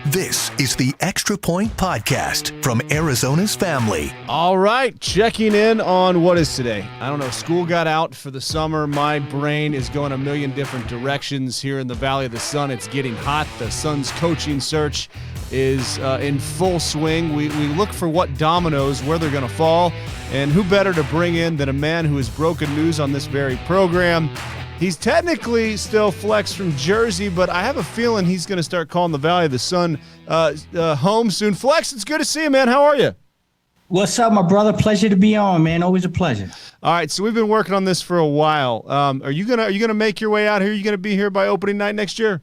This is the Extra Point Podcast from Arizona's family. All right, checking in on what is today. I don't know, school got out for the summer. My brain is going a million different directions here in the Valley of the Sun. It's getting hot. The Sun's coaching search is in full swing. We look for what dominoes, where they're going to fall, and who better to bring in than a man who has broken news on this very program. He's technically still Flex from Jersey, but I have a feeling he's going to start calling the Valley of the Sun home soon. Flex, it's good to see you, man. How are you? What's up, my brother? Pleasure to be on, man. Always a pleasure. All right, so we've been working on this for a while. Are you gonna make your way out here? Are you gonna be here by opening night next year?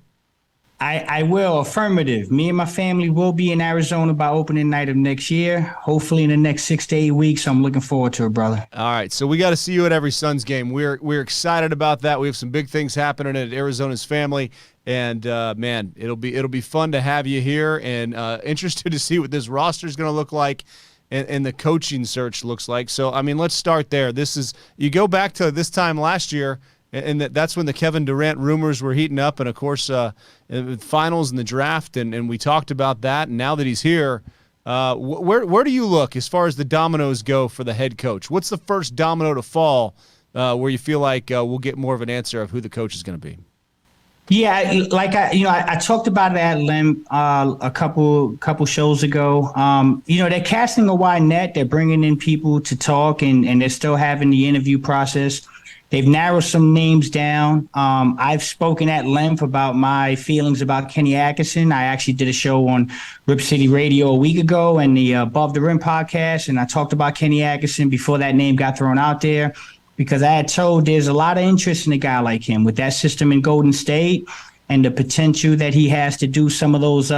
I will. Affirmative. Me and my family will be in Arizona by opening night of next year. Hopefully in the next 6 to 8 weeks. I'm looking forward to it, brother. All right, so we got to see you at every Suns game. We're excited about that. We have some big things happening at Arizona's family, and man, it'll be fun to have you here. And interested to see what this roster is going to look like, and the coaching search looks like. So I mean, let's start there. You go back to this time last year. And that's when the Kevin Durant rumors were heating up, and of course, finals and the draft, and we talked about that. And now that he's here, where do you look as far as the dominoes go for the head coach? What's the first domino to fall where you feel like we'll get more of an answer of who the coach is going to be? Yeah, like I talked about it at length a couple shows ago. They're casting a wide net. They're bringing in people to talk, and they're still having the interview process. They've narrowed some names down. I've spoken at length about my feelings about Kenny Atkinson. I actually did a show on Rip City Radio a week ago and the Above the Rim podcast, and I talked about Kenny Atkinson before that name got thrown out there, because I had told there's a lot of interest in a guy like him with that system in Golden State and the potential that he has to do some of those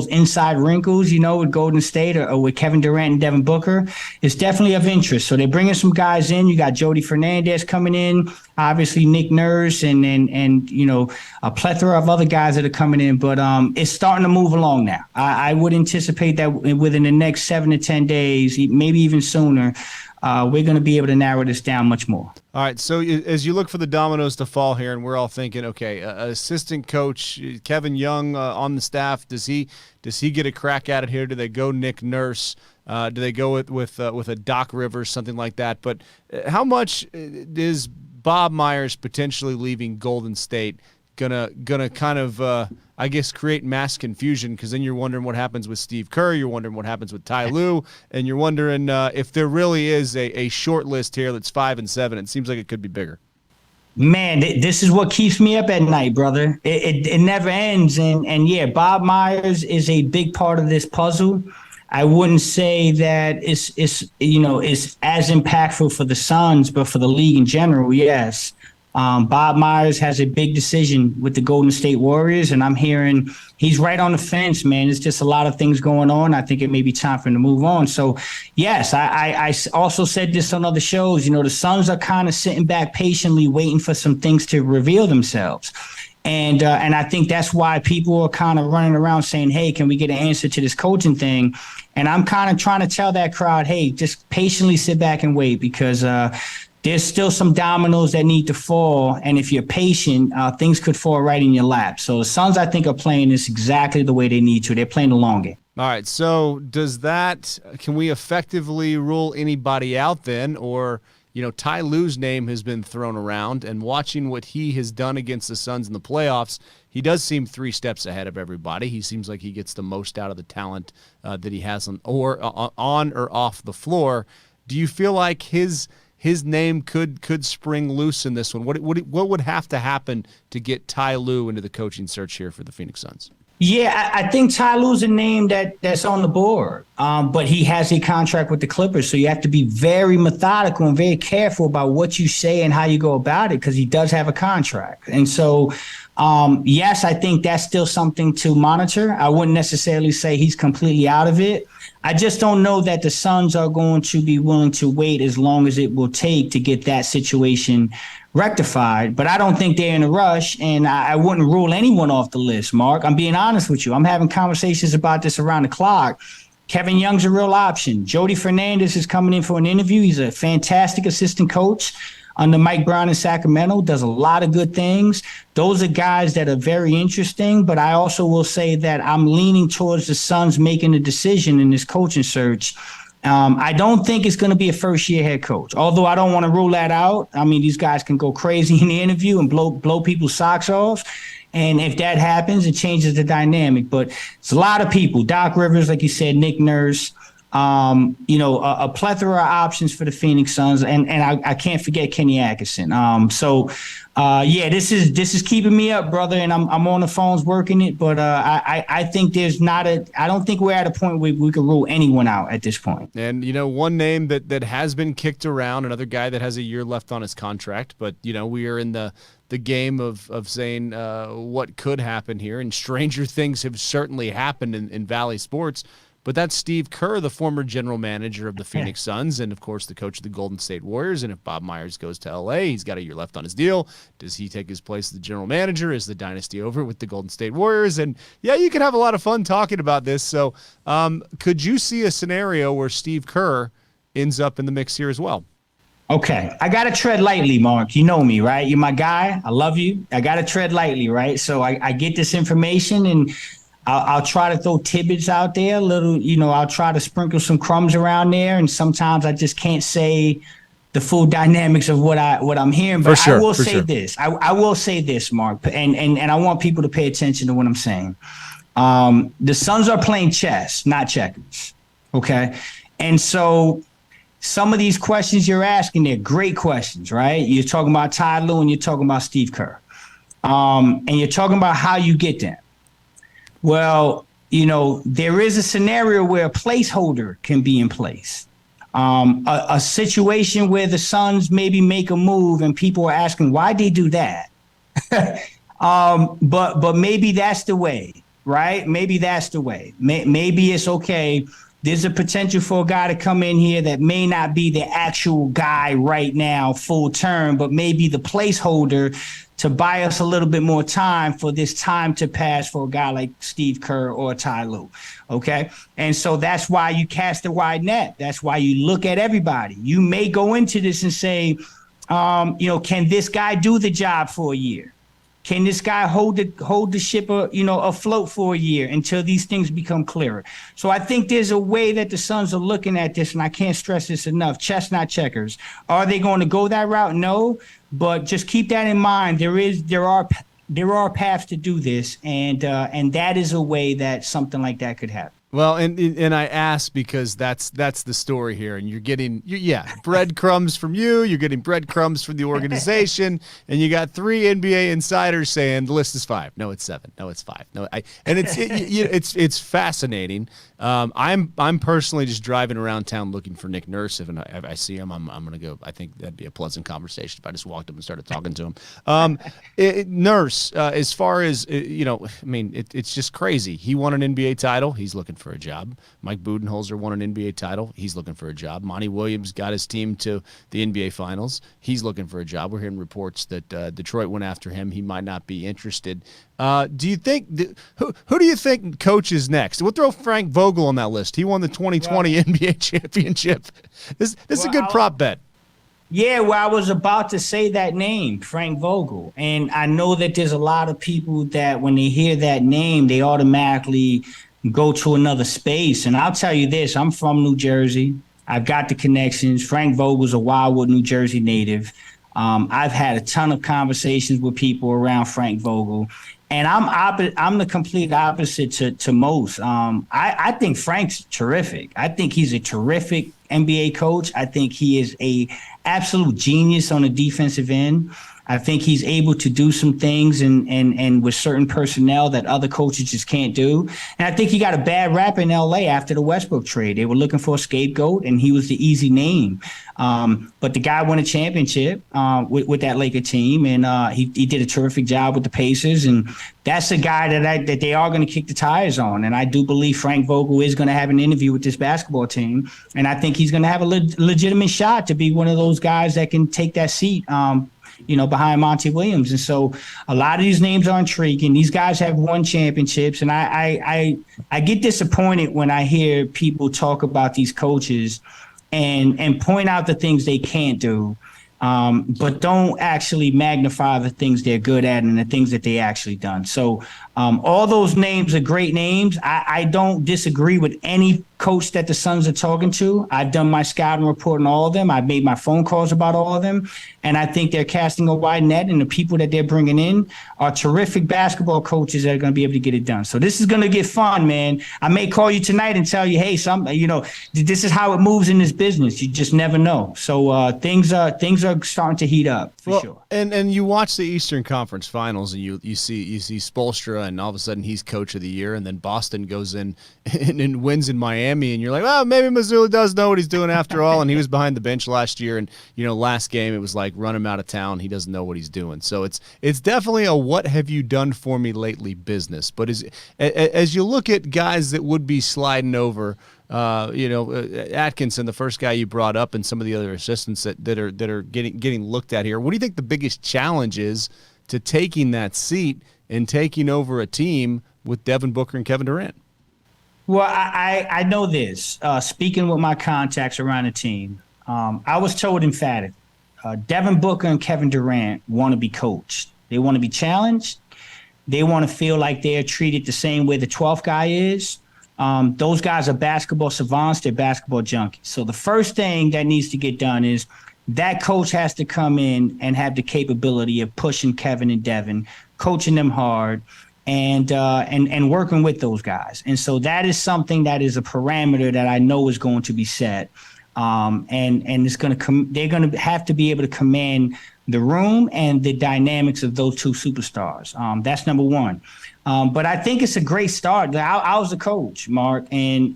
inside wrinkles, with Golden State or with Kevin Durant and Devin Booker. It's definitely of interest. So they're bringing some guys in. You got Jody Fernandez coming in, obviously Nick Nurse, and a plethora of other guys that are coming in. But it's starting to move along now. I would anticipate that within the next 7 to 10 days, maybe even sooner, we're going to be able to narrow this down much more. All right, so as you look for the dominoes to fall here, and we're all thinking, okay, assistant coach Kevin Young on the staff, does he get a crack at it here? Do they go Nick Nurse? Do they go with a Doc Rivers, something like that? But how much is Bob Myers potentially leaving Golden State gonna kind of create mass confusion, because then you're wondering what happens with Steve Kerr, you're wondering what happens with Ty Lue, and you're wondering if there really is a short list here that's 5 and 7. It seems like it could be bigger. Man, this is what keeps me up at night, brother. It never ends, and yeah, Bob Myers is a big part of this puzzle. I wouldn't say that it's as impactful for the Suns, but for the league in general, yes. Bob Myers has a big decision with the Golden State Warriors, and I'm hearing he's right on the fence, man. It's just a lot of things going on. I think it may be time for him to move on. So, yes, I also said this on other shows. The Suns are kind of sitting back patiently waiting for some things to reveal themselves. And I think that's why people are kind of running around saying, hey, can we get an answer to this coaching thing? And I'm kind of trying to tell that crowd, hey, just patiently sit back and wait, because there's still some dominoes that need to fall, and if you're patient, things could fall right in your lap. So the Suns, I think, are playing this exactly the way they need to. They're playing the long game. All right, so can we effectively rule anybody out then? Or, Ty Lue's name has been thrown around, and watching what he has done against the Suns in the playoffs, he does seem 3 steps ahead of everybody. He seems like he gets the most out of the talent that he has on or off the floor. Do you feel like his name could spring loose in this one? What would have to happen to get Ty Lue into the coaching search here for the Phoenix Suns? Yeah, I think Ty Lue's a name that's on the board, but he has a contract with the Clippers, so you have to be very methodical and very careful about what you say and how you go about it, because he does have a contract. And so, yes, I think that's still something to monitor. I wouldn't necessarily say he's completely out of it. I just don't know that the Suns are going to be willing to wait as long as it will take to get that situation rectified. But I don't think they're in a rush, and I wouldn't rule anyone off the list, Mark. I'm being honest with you. I'm having conversations about this around the clock. Kevin Young's a real option. Jody Fernandez is coming in for an interview. He's a fantastic assistant coach. under Mike Brown in Sacramento, does a lot of good things. Those are guys that are very interesting, but I also will say that I'm leaning towards the Suns making a decision in this coaching search. I don't think it's going to be a first-year head coach, although I don't want to rule that out. I mean, these guys can go crazy in the interview and blow people's socks off. And if that happens, it changes the dynamic. But it's a lot of people. Doc Rivers, like you said, Nick Nurse, a plethora of options for the Phoenix Suns. And I can't forget Kenny Atkinson. This is keeping me up, brother. And I'm on the phones working it. But I think I don't think we're at a point where we can rule anyone out at this point. And, one name that has been kicked around, another guy that has a year left on his contract. But, we are in the game of saying what could happen here. And stranger things have certainly happened in Valley sports. But that's Steve Kerr, the former general manager of the Phoenix Suns and, of course, the coach of the Golden State Warriors. And if Bob Myers goes to L.A., he's got a year left on his deal. Does he take his place as the general manager? Is the dynasty over with the Golden State Warriors? And, yeah, you can have a lot of fun talking about this. So could you see a scenario where Steve Kerr ends up in the mix here as well? Okay, I got to tread lightly, Mark. You know me, right? You're my guy. I love you. I got to tread lightly, right? So I get this information and I'll try to throw tidbits out there, I'll try to sprinkle some crumbs around there. And sometimes I just can't say the full dynamics of what I'm hearing. But I will say this. I will say this, Mark, and I want people to pay attention to what I'm saying. The Suns are playing chess, not checkers. Okay. And so some of these questions you're asking, they're great questions, right? You're talking about Ty Lue and you're talking about Steve Kerr. And you're talking about how you get them. Well, there is a scenario where a placeholder can be in place. A situation where the Suns maybe make a move and people are asking why they do that. But maybe that's the way, right? Maybe that's the way. Maybe it's okay. There's a potential for a guy to come in here that may not be the actual guy right now, full term, but maybe the placeholder to buy us a little bit more time for this time to pass for a guy like Steve Kerr or Ty Lue. Okay. And so that's why you cast a wide net. That's why you look at everybody. You may go into this and say, can this guy do the job for a year? Can this guy hold the ship, afloat for a year until these things become clearer? So I think there's a way that the Suns are looking at this, and I can't stress this enough. Chess, not checkers. Are they going to go that route? No, but just keep that in mind. There are paths to do this, and that is a way that something like that could happen. Well, and I ask because that's the story here, and you're getting breadcrumbs from you, you're getting breadcrumbs from the organization, and you got 3 NBA insiders saying the list is 5. No, it's 7. No, it's 5. No, it's fascinating. I'm personally just driving around town looking for Nick Nurse. If I see him, I'm going to go. I think that'd be a pleasant conversation if I just walked up and started talking to him. Nurse, as far as it's just crazy. He won an NBA title. He's looking for a job. Mike Budenholzer won an NBA title. He's looking for a job. Monty Williams got his team to the NBA Finals. He's looking for a job. We're hearing reports that Detroit went after him. He might not be interested. Do you think who do you think coaches next? We'll throw Frank Vogel on that list. He won the 2020 NBA championship. This is a good prop bet. Yeah, well, I was about to say that name, Frank Vogel. And I know that there's a lot of people that when they hear that name, they automatically go to another space. And I'll tell you this, I'm from New Jersey. I've got the connections. Frank Vogel's a Wildwood, New Jersey native. I've had a ton of conversations with people around Frank Vogel. And I'm the complete opposite to most. I think Frank's terrific. I think he's a terrific NBA coach. I think he is a absolute genius on the defensive end. I think he's able to do some things and with certain personnel that other coaches just can't do. And I think he got a bad rap in LA after the Westbrook trade. They were looking for a scapegoat, and he was the easy name. But the guy won a championship with that Laker team, and he did a terrific job with the Pacers. And that's a guy that they are going to kick the tires on. And I do believe Frank Vogel is going to have an interview with this basketball team, and I think he's going to have a legitimate shot to be one of those guys that can take that seat. Behind Monty Williams. And so a lot of these names are intriguing. These guys have won championships. And I get disappointed when I hear people talk about these coaches and point out the things they can't do. but don't actually magnify the things they're good at and the things that they actually done. So all those names are great names. I don't disagree with any coach that the Suns are talking to. I've done my scouting report on all of them. I've made my phone calls about all of them. And I think they're casting a wide net, and the people that they're bringing in are terrific basketball coaches that are going to be able to get it done. So this is going to get fun, man. I may call you tonight and tell you, hey, this is how it moves in this business. You just never know. So things are starting to heat up for sure. And you watch the Eastern Conference Finals, and you see Spoelstra, and all of a sudden he's coach of the year, and then Boston goes in and wins in Miami, and you're like, well, maybe Mazzulla does know what he's doing after all, and he was behind the bench last year, and last game it was like run him out of town. He doesn't know what he's doing. So it's definitely a what have you done for me lately business. But as you look at guys that would be sliding over, Atkinson, the first guy you brought up, and some of the other assistants that are getting looked at here, what do you think the biggest challenge is to taking that seat and taking over a team with Devin Booker and Kevin Durant? Well, I know this. Speaking with my contacts around the team, I was told emphatically, Devin Booker and Kevin Durant want to be coached. They want to be challenged. They want to feel like they're treated the same way the 12th guy is. Those guys are basketball savants. They're basketball junkies. So the first thing that needs to get done is that coach has to come in and have the capability of pushing Kevin and Devin, coaching them hard, and working with those guys. And so that is something that is a parameter that I know is going to be set. And it's they're going to have to be able to command the room and the dynamics of those two superstars. That's number one. But I think it's a great start. I was a coach, Mark, and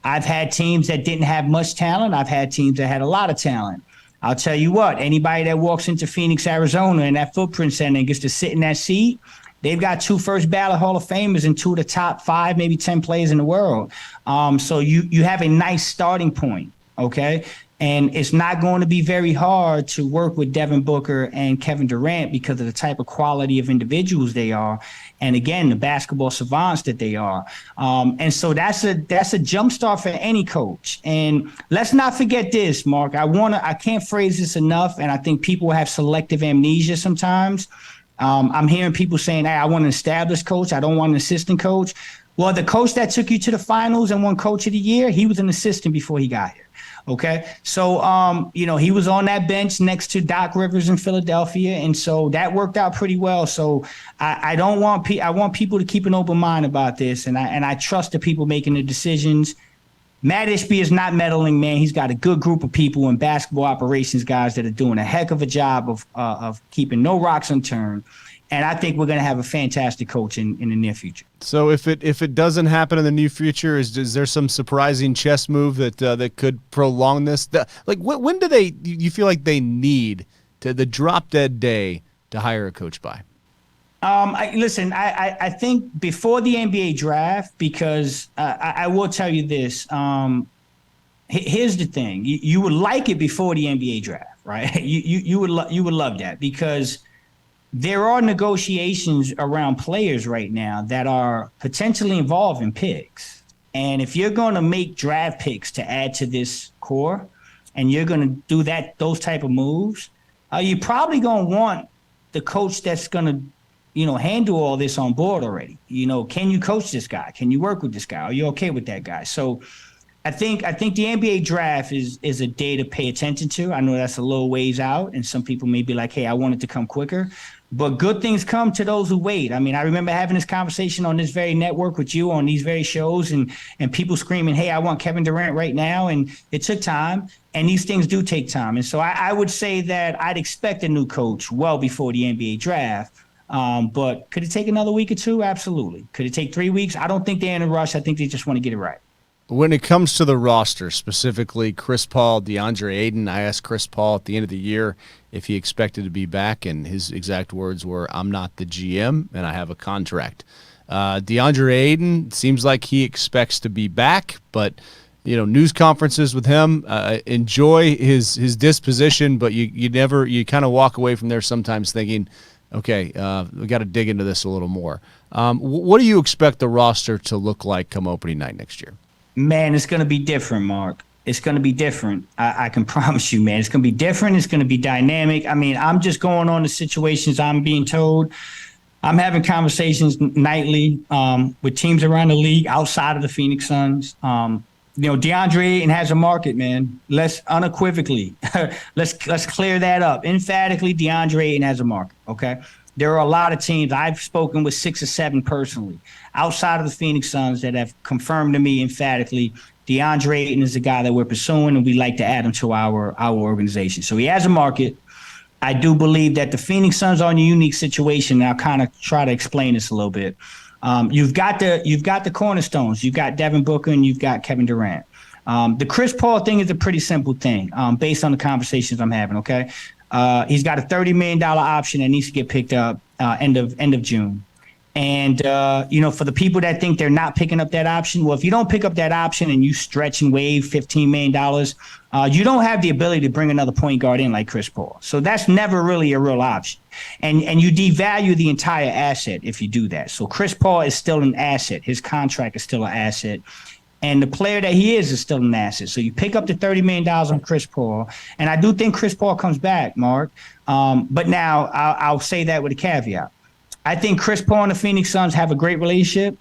I've had teams that didn't have much talent. I've had teams that had a lot of talent. I'll tell you what, anybody that walks into Phoenix, Arizona, in that Footprint Center and gets to sit in that seat, they've got 2 first ballot Hall of Famers and 2 of the top 5, maybe 10 players in the world. So you have a nice starting point, okay? And it's not going to be very hard to work with Devin Booker and Kevin Durant because of the type of quality of individuals they are. And again, the basketball savants that they are. And so that's a jump start for any coach. And let's not forget this, Mark. I can't phrase this enough. And I think people have selective amnesia sometimes. I'm hearing people saying, hey, I want an established coach. I don't want an assistant coach. Well, the coach that took you to the finals and won coach of the year, he was an assistant before he got here. Okay. So, he was on that bench next to Doc Rivers in Philadelphia. And so that worked out pretty well. So I want people to keep an open mind about this. And I trust the people making the decisions. Matt Ishby is not meddling, man. He's got a good group of people and basketball operations guys that are doing a heck of a job of keeping no rocks unturned. And I think we're going to have a fantastic coach in the near future. So if it doesn't happen in the near future, is there some surprising chess move that could prolong this? When do you feel like they need the drop dead day to hire a coach by? I think before the NBA draft, because I will tell you this. Here's the thing: you would like it before the NBA draft, right? You would love that, because there are negotiations around players right now that are potentially involved in picks. And if you're going to make draft picks to add to this core, and you're going to do those type of moves, you're probably going to want the coach that's going to, handle all this on board already. Can you coach this guy? Can you work with this guy? Are you okay with that guy? So I think the NBA draft is a day to pay attention to. I know that's a little ways out, and some people may be like, hey, I want it to come quicker. But good things come to those who wait. I mean, I remember having this conversation on this very network with you on these very shows, and people screaming, hey, I want Kevin Durant right now. And it took time, and these things do take time. And so I would say that I'd expect a new coach well before the NBA draft. But could it take another week or two? Absolutely. Could it take 3 weeks? I don't think they're in a rush. I think they just want to get it right. When it comes to the roster, specifically Chris Paul, DeAndre Ayton, I asked Chris Paul at the end of the year if he expected to be back, and his exact words were, I'm not the GM, and I have a contract. DeAndre Ayton seems like he expects to be back, but news conferences with him, enjoy his disposition, but you kind of walk away from there sometimes thinking, okay, we got to dig into this a little more. What do you expect the roster to look like come opening night next year? Man, it's going to be different, Mark. It's going to be different. I can promise you, man. It's going to be different. It's going to be dynamic. I mean, I'm just going on the situations I'm being told. I'm having conversations nightly with teams around the league outside of the Phoenix Suns. DeAndre Ayton has a market, man. Let's unequivocally, let's clear that up. Emphatically, DeAndre Ayton has a market, okay? There are a lot of teams. I've spoken with 6 or 7 personally outside of the Phoenix Suns that have confirmed to me emphatically DeAndre Ayton is the guy that we're pursuing, and we'd like to add him to our organization. So he has a market. I do believe that the Phoenix Suns are in a unique situation, and I'll kind of try to explain this a little bit. You've got the cornerstones. You've got Devin Booker and you've got Kevin Durant. The Chris Paul thing is a pretty simple thing based on the conversations I'm having, okay? He's got a $30 million option that needs to get picked up end of June. And, for the people that think they're not picking up that option, well, if you don't pick up that option and you stretch and waive $15 million, you don't have the ability to bring another point guard in like Chris Paul. So that's never really a real option. And you devalue the entire asset if you do that. So Chris Paul is still an asset. His contract is still an asset. And the player that he is still an asset. So you pick up the $30 million on Chris Paul. And I do think Chris Paul comes back, Mark. But now I'll say that with a caveat. I think Chris Paul and the Phoenix Suns have a great relationship.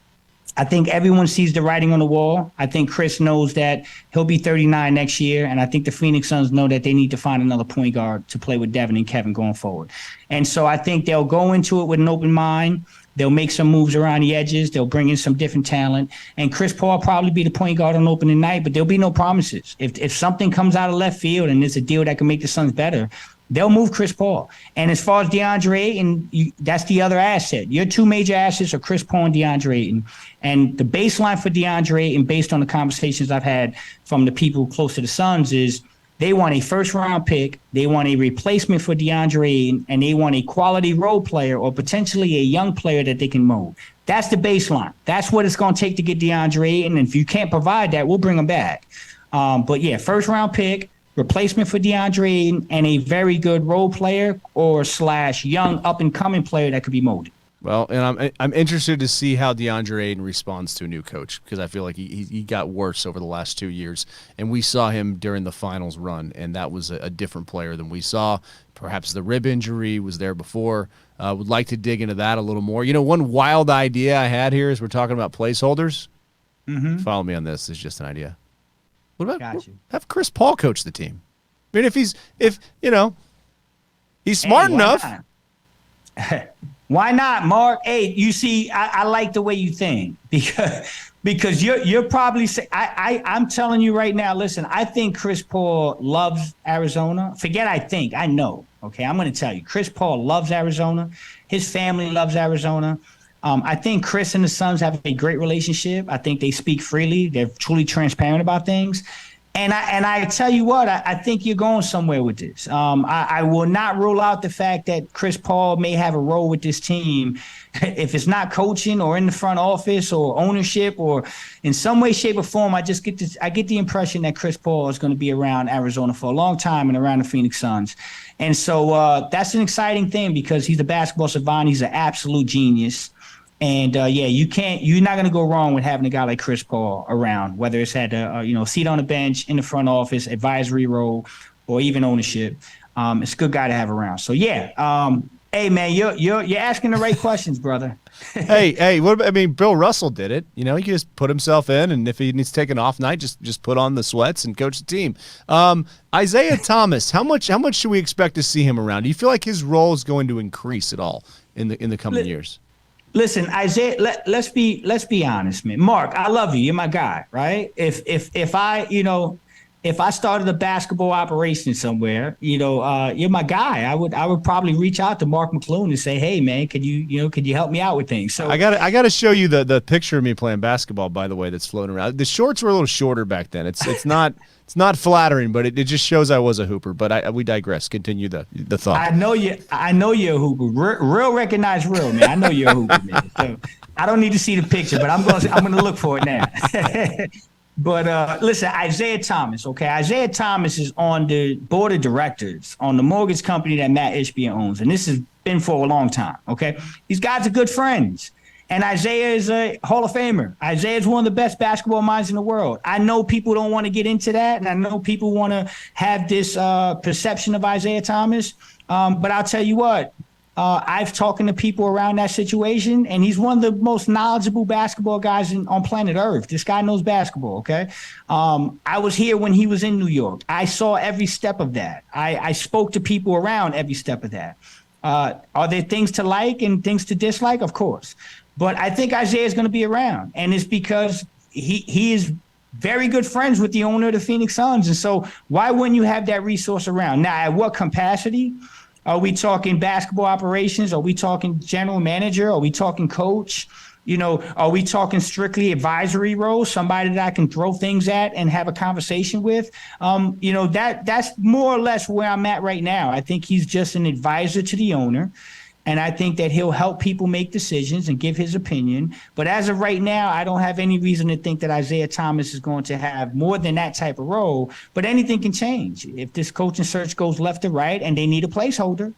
I think everyone sees the writing on the wall. I think Chris knows that he'll be 39 next year. And I think the Phoenix Suns know that they need to find another point guard to play with Devin and Kevin going forward. And so I think they'll go into it with an open mind. They'll make some moves around the edges. They'll bring in some different talent. And Chris Paul will probably be the point guard on opening night, but there'll be no promises. If something comes out of left field and there's a deal that can make the Suns better, they'll move Chris Paul. And as far as DeAndre Ayton, that's the other asset. Your 2 major assets are Chris Paul and DeAndre Ayton. And the baseline for DeAndre Ayton, based on the conversations I've had from the people close to the Suns, is they want a first-round pick, they want a replacement for DeAndre Ayton, and they want a quality role player or potentially a young player that they can mold. That's the baseline. That's what it's going to take to get DeAndre Ayton. And if you can't provide that, we'll bring him back. But, yeah, first-round pick, replacement for DeAndre Ayton, and a very good role player or / young up-and-coming player that could be molded. Well, and I'm interested to see how DeAndre Ayton responds to a new coach, because I feel like he got worse over the last 2 years, and we saw him during the finals run, and that was a different player than we saw. Perhaps the rib injury was there before. Would like to dig into that a little more. One wild idea I had here is we're talking about placeholders. Mm-hmm. Follow me on this. It's just an idea. What about have Chris Paul coach the team? I mean, if he's smart enough. Why not, Mark? Hey, you see, I like the way you think because you're probably saying I'm telling you right now. Listen, I think Chris Paul loves Arizona. Forget I think, I know. Okay, I'm going to tell you, Chris Paul loves Arizona. His family loves Arizona. I think Chris and the Suns have a great relationship. I think they speak freely. They're truly transparent about things. And I tell you what, I think you're going somewhere with this. I will not rule out the fact that Chris Paul may have a role with this team if it's not coaching or in the front office or ownership or in some way, shape, or form. I get the impression that Chris Paul is going to be around Arizona for a long time and around the Phoenix Suns. And so that's an exciting thing because he's a basketball savant. He's an absolute genius. And you're not going to go wrong with having a guy like Chris Paul around, whether it's at a seat on the bench, in the front office, advisory role, or even ownership. It's a good guy to have around. So hey man, you're asking the right questions, brother. hey, Bill Russell did it. He could just put himself in, and if he needs to take an off night, just put on the sweats and coach the team. Isaiah Thomas, how much should we expect to see him around? Do you feel like his role is going to increase at all in the coming years? Listen, Isaiah, let's be honest, man. Mark, I love you. You're my guy, right? If I started a basketball operation somewhere, you're my guy. I would probably reach out to Mark McClune and say, hey man, could you help me out with things? So I got to show you the picture of me playing basketball, by the way, that's floating around. The shorts were a little shorter back then. It's not flattering, but it just shows I was a hooper. But we digress. Continue the thought. I know you're a hooper. Real recognize real, man. I know you're a hooper, man. So I don't need to see the picture, but I'm gonna look for it now. But listen, Isaiah Thomas, okay? Isaiah Thomas is on the board of directors on the mortgage company that Matt Ishbia owns, and this has been for a long time, okay? These guys are good friends. And Isaiah is a Hall of Famer. Isaiah is one of the best basketball minds in the world. I know people don't want to get into that, and I know people want to have this perception of Isaiah Thomas. But I'll tell you what, I've talked to people around that situation, and he's one of the most knowledgeable basketball guys on planet Earth. This guy knows basketball, okay? I was here when he was in New York. I saw every step of that. I spoke to people around every step of that. Are there things to like and things to dislike? Of course. But I think Isaiah is going to be around, and it's because he is very good friends with the owner of the Phoenix Suns. And so why wouldn't you have that resource around? Now, at what capacity? Are we talking basketball operations? Are we talking general manager? Are we talking coach? Are we talking strictly advisory role, somebody that I can throw things at and have a conversation with? That's more or less where I'm at right now. I think he's just an advisor to the owner. And I think that he'll help people make decisions and give his opinion. But as of right now, I don't have any reason to think that Isaiah Thomas is going to have more than that type of role. But anything can change. If this coaching search goes left or right and they need a placeholder,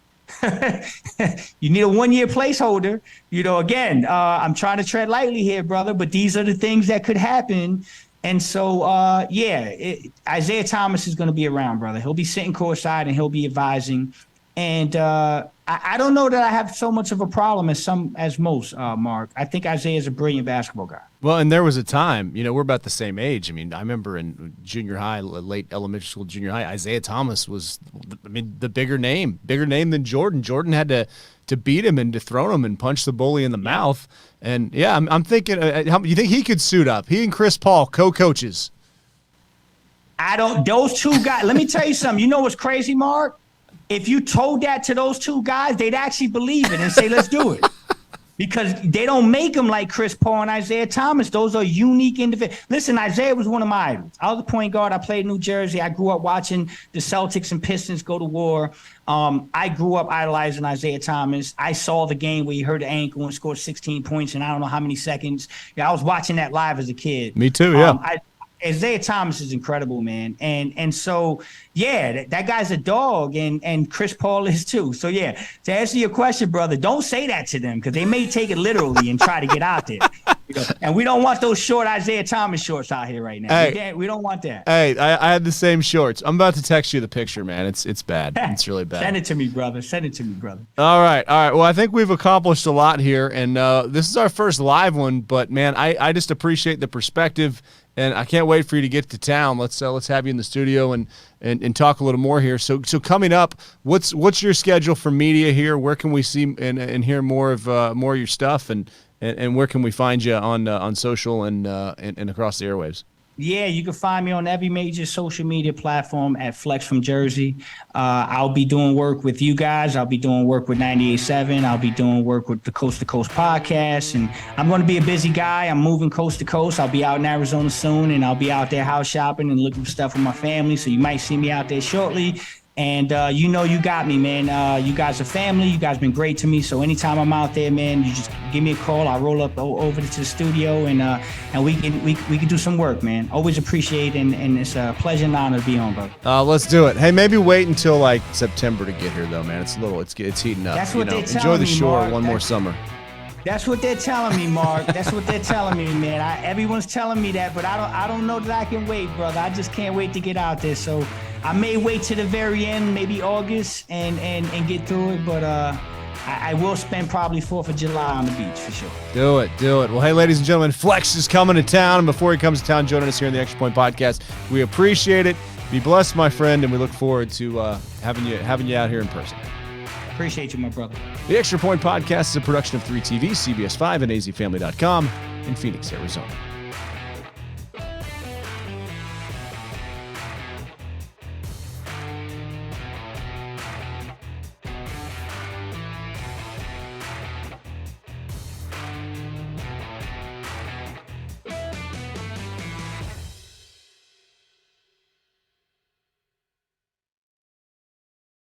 you need a 1-year placeholder. Again, I'm trying to tread lightly here, brother, but these are the things that could happen. And so, Isaiah Thomas is going to be around, brother. He'll be sitting courtside and he'll be advising. And I don't know that I have so much of a problem as most, Mark. I think Isaiah is a brilliant basketball guy. Well, and there was a time, we're about the same age. I mean, I remember in junior high, late elementary school, junior high, Isaiah Thomas was, the bigger name than Jordan. Jordan had to beat him and dethrone him and punch the bully in the mouth. And, I'm thinking, you think he could suit up? He and Chris Paul, co-coaches. Those two guys, let me tell you something. You know what's crazy, Mark? If you told that to those two guys, they'd actually believe it and say, let's do it. Because they don't make them like Chris Paul and Isaiah Thomas. Those are unique individuals. Listen, Isaiah was one of my idols. I was a point guard. I played in New Jersey. I grew up watching the Celtics and Pistons go to war. I grew up idolizing Isaiah Thomas. I saw the game where he hurt the ankle and scored 16 points in I don't know how many seconds. I was watching that live as a kid. Me too, yeah. Isaiah Thomas is incredible, man. And so, that guy's a dog, and Chris Paul is too. So, to answer your question, brother, don't say that to them because they may take it literally and try to get out there. And we don't want those short Isaiah Thomas shorts out here right now. Hey, we don't want that. Hey, I had the same shorts. I'm about to text you the picture, man. It's bad. It's really bad. Send it to me, brother. Send it to me, brother. All right. Well, I think we've accomplished a lot here, and this is our first live one. But, man, I just appreciate the perspective. And I can't wait for you to get to town. Let's have you in the studio and talk a little more here. So coming up, what's your schedule for media here? Where can we see and hear more of your stuff? And where can we find you on social and across the airwaves? Yeah, you can find me on every major social media platform at Flex from Jersey. I'll be doing work with you guys. I'll be doing work with 98.7. I'll be doing work with the Coast to Coast podcast. And I'm going to be a busy guy. I'm moving coast to coast. I'll be out in Arizona soon, and I'll be out there house shopping and looking for stuff with my family. So you might see me out there shortly. And you got me, man. You guys are family. You guys been great to me. So anytime I'm out there, man, you just give me a call. I'll roll up over to the studio and we can do some work, man. Always appreciate it, and it's a pleasure and honor to be on, bro. Let's do it. Hey, maybe wait until like September to get here, though, man. It's heating up. That's what they're telling Enjoy the me, shore Mark. one more summer. That's what they're telling me, Mark. That's what they're telling me, man. Everyone's telling me that, but I don't know that I can wait, brother. I just can't wait to get out there. So I may wait to the very end, maybe August, and get through it. But I will spend probably 4th of July on the beach for sure. Do it. Well, hey, ladies and gentlemen, Flex is coming to town. And before he comes to town, joining us here on the Extra Point Podcast, we appreciate it. Be blessed, my friend, and we look forward to having you out here in person. Appreciate you, my brother. The Extra Point Podcast is a production of 3TV, CBS5, and azfamily.com in Phoenix, Arizona.